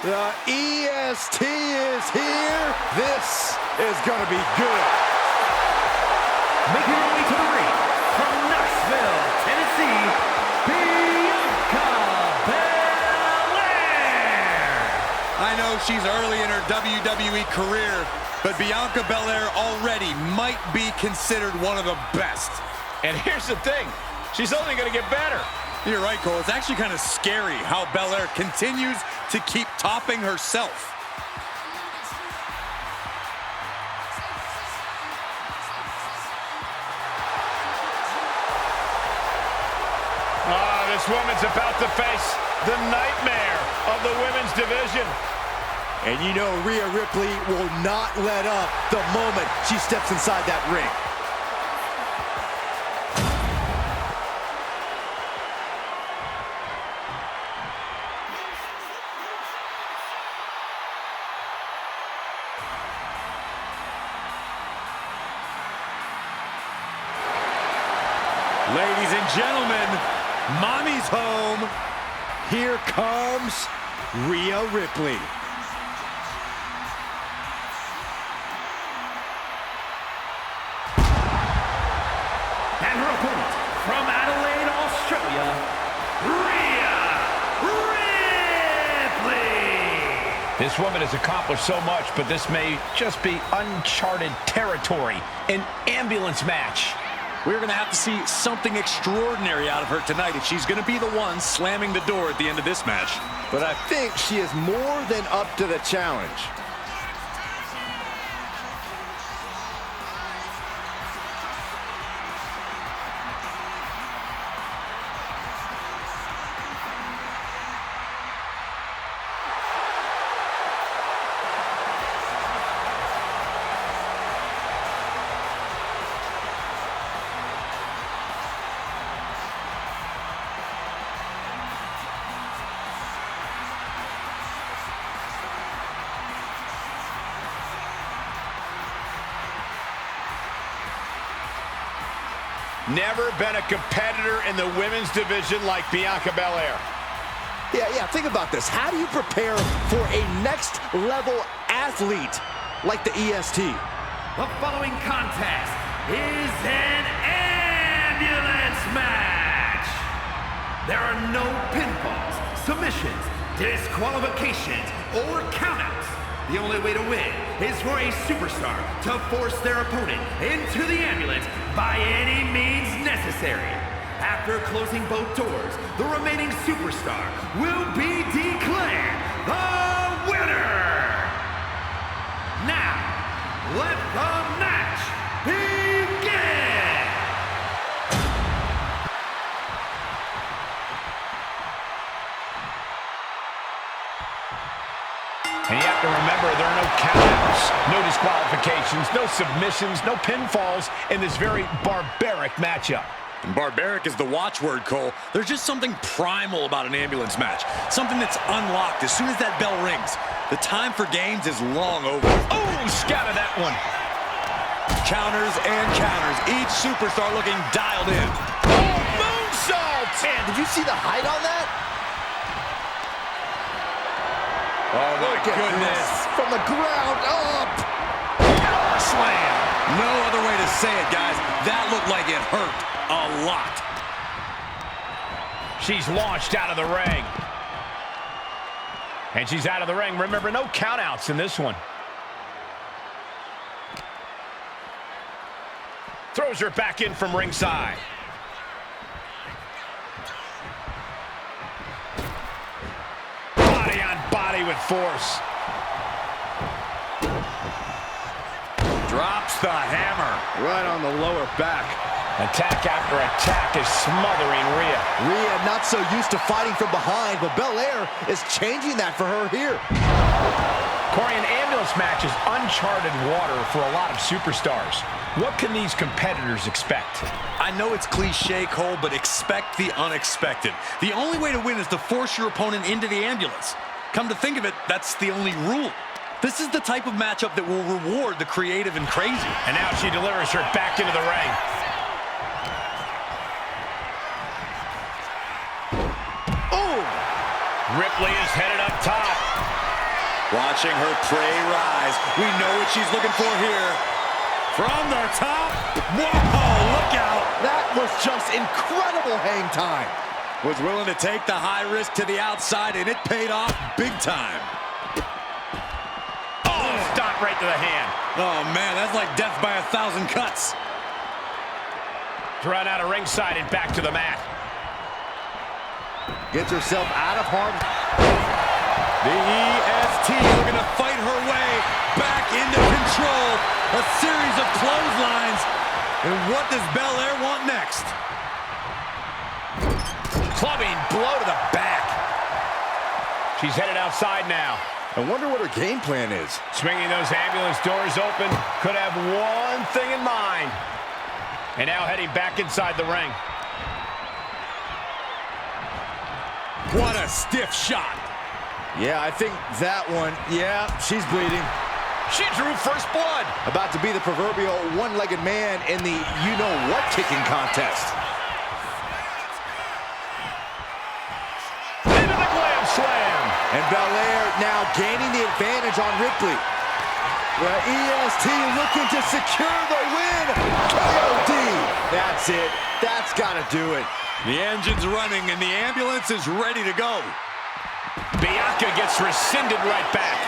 The EST is here. This is going to be good. Making her way to the ring from Knoxville, Tennessee, Bianca Belair. I know she's early in her WWE career, but Bianca Belair already might be considered one of the best. And here's the thing, she's only going to get better. You're right, Cole. It's actually kind of scary how Belair continues to keep topping herself. This woman's about to face the nightmare of the women's division. And you know Rhea Ripley will not let up the moment she steps inside that ring. Ladies and gentlemen, Mommy's home. Here comes Rhea Ripley. And her opponent from Adelaide, Australia, Rhea Ripley. This woman has accomplished so much, but this may just be uncharted territory. An ambulance match. We're going to have to see something extraordinary out of her tonight if she's going to be the one slamming the door at the end of this match. But I think she is more than up to the challenge. Never been a competitor in the women's division like Bianca Belair. Yeah, think about this. How do you prepare for a next-level athlete like the EST? The following contest is an ambulance match. There are no pinfalls, submissions, disqualifications, or countouts. The only way to win is for a superstar to force their opponent into the ambulance by any means necessary. After closing both doors, the remaining superstar will be declared the winner. Now, let the match begin. And you have to remember, there are no countouts, no disqualifications, no submissions, no pinfalls in this very barbaric matchup. And barbaric is the watchword, Cole. There's just something primal about an ambulance match. Something that's unlocked as soon as that bell rings. The time for games is long over. Oh, scouted that one. Counters and counters. Each superstar looking dialed in. Oh, moonsault! Man, did you see the height on that? Oh, my Look at goodness. this. From the ground up. Slam. No other way to say it, guys. That looked like it hurt a lot. She's launched out of the ring. And she's out of the ring. Remember, no countouts in this one. Throws her back in from ringside. Body on body with force. Drops the hammer. Right on the lower back. Attack after attack is smothering Rhea. Rhea not so used to fighting from behind, but Belair is changing that for her here. Corey, an ambulance match is uncharted water for a lot of superstars. What can these competitors expect? I know it's cliche, Cole, but expect the unexpected. The only way to win is to force your opponent into the ambulance. Come to think of it, that's the only rule. This is the type of matchup that will reward the creative and crazy. And now she delivers her back into the ring. Ripley is headed up top. Watching her prey rise. We know what she's looking for here. From the top. Whoa, look out. That was just incredible hang time. Was willing to take the high risk to the outside, and it paid off big time. Oh, stop right to the hand. Oh, man, that's like death by 1,000 cuts. Thrown out of ringside and back to the mat. Gets herself out of harm. The EST looking to fight her way back into control. A series of clotheslines. And what does Belair want next? Clubbing blow to the back. She's headed outside now. I wonder what her game plan is. Swinging those ambulance doors open. Could have one thing in mind. And now heading back inside the ring. What a stiff shot. Yeah, I think that one, yeah, she's bleeding. She drew first blood. About to be the proverbial one-legged man in the you-know-what kicking contest. Into the glam slam. And Belair now gaining the advantage on Ripley. The EST looking to secure the win. KOD. That's it. That's got to do it. The engine's running and the ambulance is ready to go. Bianca gets rescinded right back.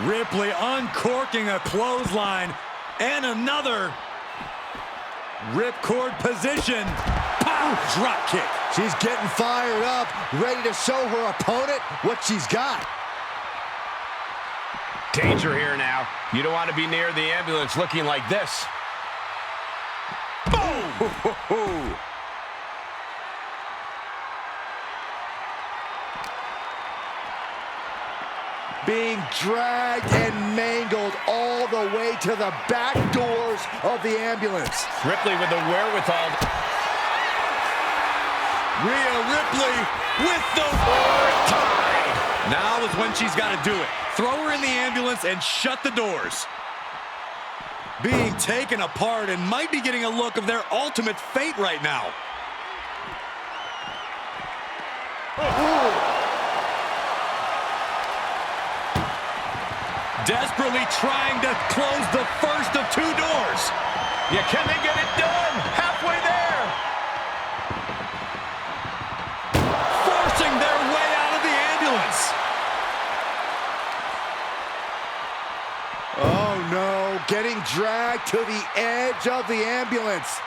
Ripley uncorking a clothesline and another. Ripcord position. Pow! Drop kick. She's getting fired up, ready to show her opponent what she's got. Danger here now. You don't want to be near the ambulance looking like this. Boom! Being dragged and mangled all the way to the back doors of the ambulance. Ripley with the wherewithal. Rhea Ripley with the tie. Now is when she's got to do it. Throw her in the ambulance and shut the doors. Being taken apart and might be getting a look of their ultimate fate right now. Desperately trying to close the first of two doors. Yeah, can they get it done? Halfway there. Forcing their way out of the ambulance. Oh no, getting dragged to the edge of the ambulance.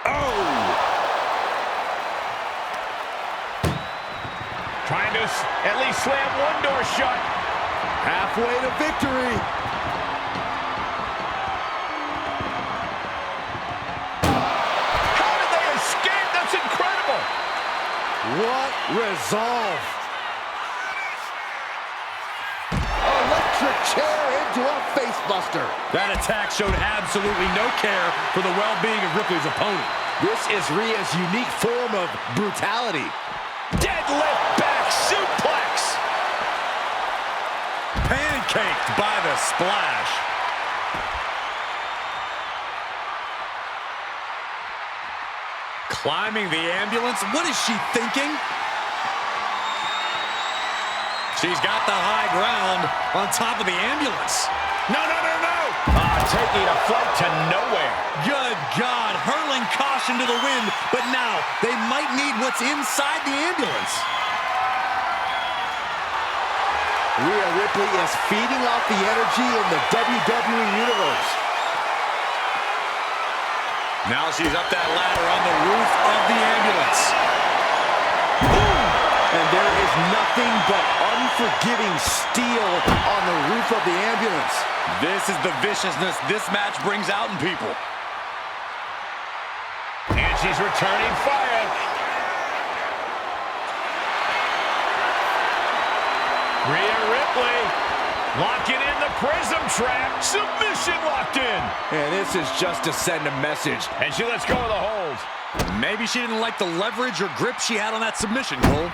Oh! Trying to at least slam one door shut. Halfway to victory. How did they escape? That's incredible. What resolve. Electric chair into a facebuster. That attack showed absolutely no care for the well-being of Ripley's opponent. This is Rhea's unique form of brutality. Deadlift back suplex. Pancaked by the splash. Climbing the ambulance. What is she thinking? She's got the high ground on top of the ambulance. No, no, no, no. Taking a flight to nowhere. Good God, hurling caution to the wind, but now they might need what's inside the ambulance. Rhea Ripley is feeding off the energy in the WWE Universe. Now she's up that ladder on the roof of the ambulance. Boom! And there is nothing but unforgiving steel on the roof of the ambulance. This is the viciousness this match brings out in people. And she's returning fire. Rhea Ripley locking in the prism trap. Submission locked in. And this is just to send a message. And she lets go of the hold. Maybe she didn't like the leverage or grip she had on that submission, Cole.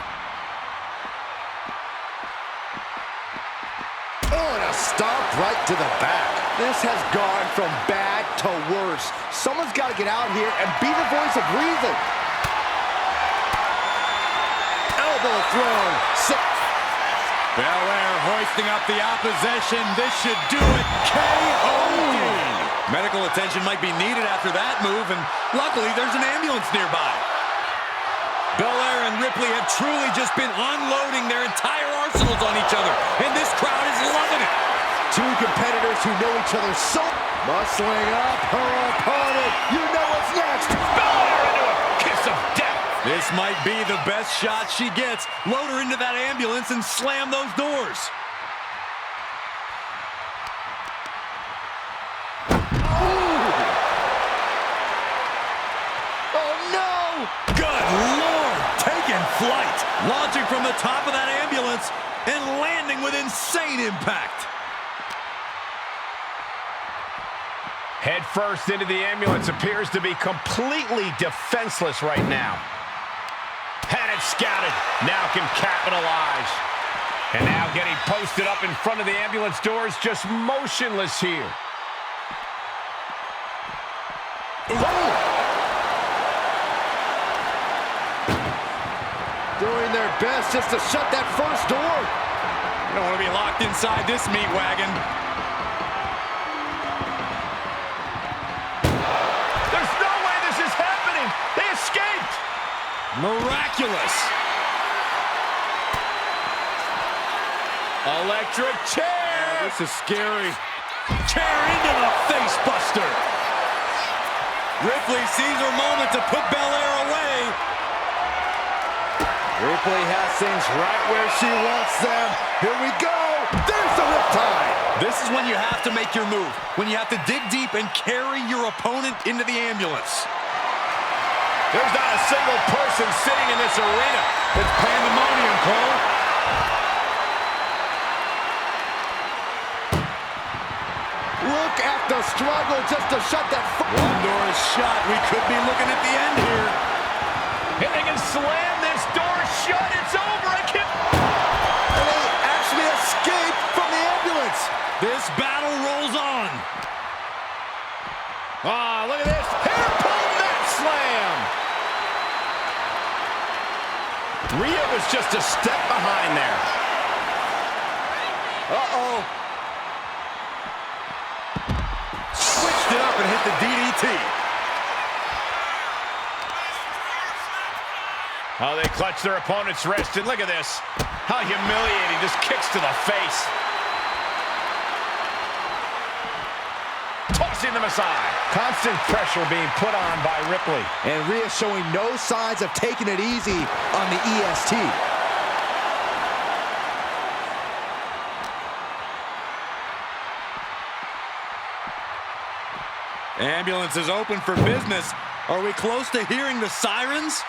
Oh, and a stomp right to the back. This has gone from bad to worse. Someone's got to get out here and be the voice of reason. Elbow thrown. Belair hoisting up the opposition. This should do it. KO. Medical attention might be needed after that move, and luckily there's an ambulance nearby. Belair and Ripley have truly just been unloading their entire arsenals on each other, and this crowd is loving it. Two competitors who know each other so... Muscling up her opponent. You know what's next. Belair into a kiss of death. This might be the best shot she gets. Load her into that ambulance and slam those doors. Oh, no! Good Lord! Taking flight. Launching from the top of that ambulance and landing with insane impact. Head first into the ambulance, appears to be completely defenseless right now. Had it scouted, now can capitalize. And now getting posted up in front of the ambulance doors, just motionless here. Doing their best just to shut that first door. You don't want to be locked inside this meat wagon. Miraculous. Electric chair. Oh, this is scary. Chair into the face buster. Ripley sees her moment to put Belair away. Ripley has things right where she wants them. Here we go. There's the riptide. This is when you have to make your move. When you have to dig deep and carry your opponent into the ambulance. There's not a single person sitting in this arena. It's pandemonium, Cole. Look at the struggle just to shut that... One door is shut. We could be looking at the end here. If they can slam this door shut, it's over. I can't... And they actually escape from the ambulance. This battle rolls on. Ah, look at this. Hairpin mat slam. Rhea was just a step behind there. Uh-oh. Switched it up and hit the DDT. Oh, they clutch their opponent's wrist, and look at this. How humiliating. Just kicks to the face. Tossing them aside. Constant pressure being put on by Ripley. And Rhea showing no signs of taking it easy on the EST. Ambulance is open for business. Are we close to hearing the sirens?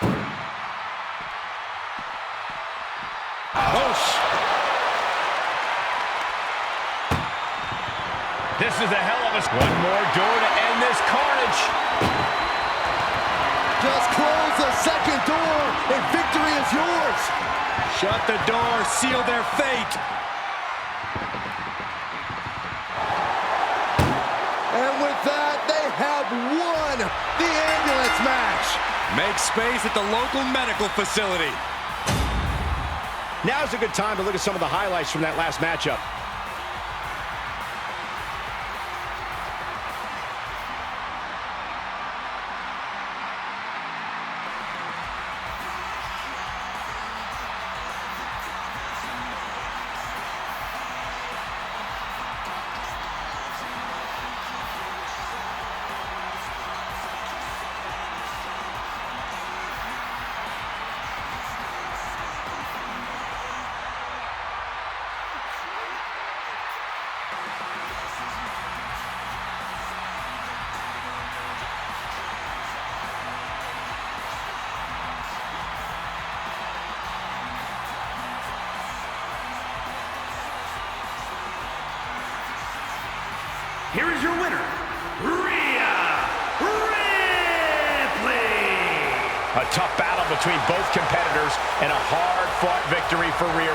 This is a hell of a... One more door to end this carnage. Just close the second door, and victory is yours. Shut the door, seal their fate. And with that, they have won the ambulance match. Make space at the local medical facility. Now's a good time to look at some of the highlights from that last matchup. Here is your winner, Rhea Ripley. A tough battle between both competitors and a hard-fought victory for Rhea.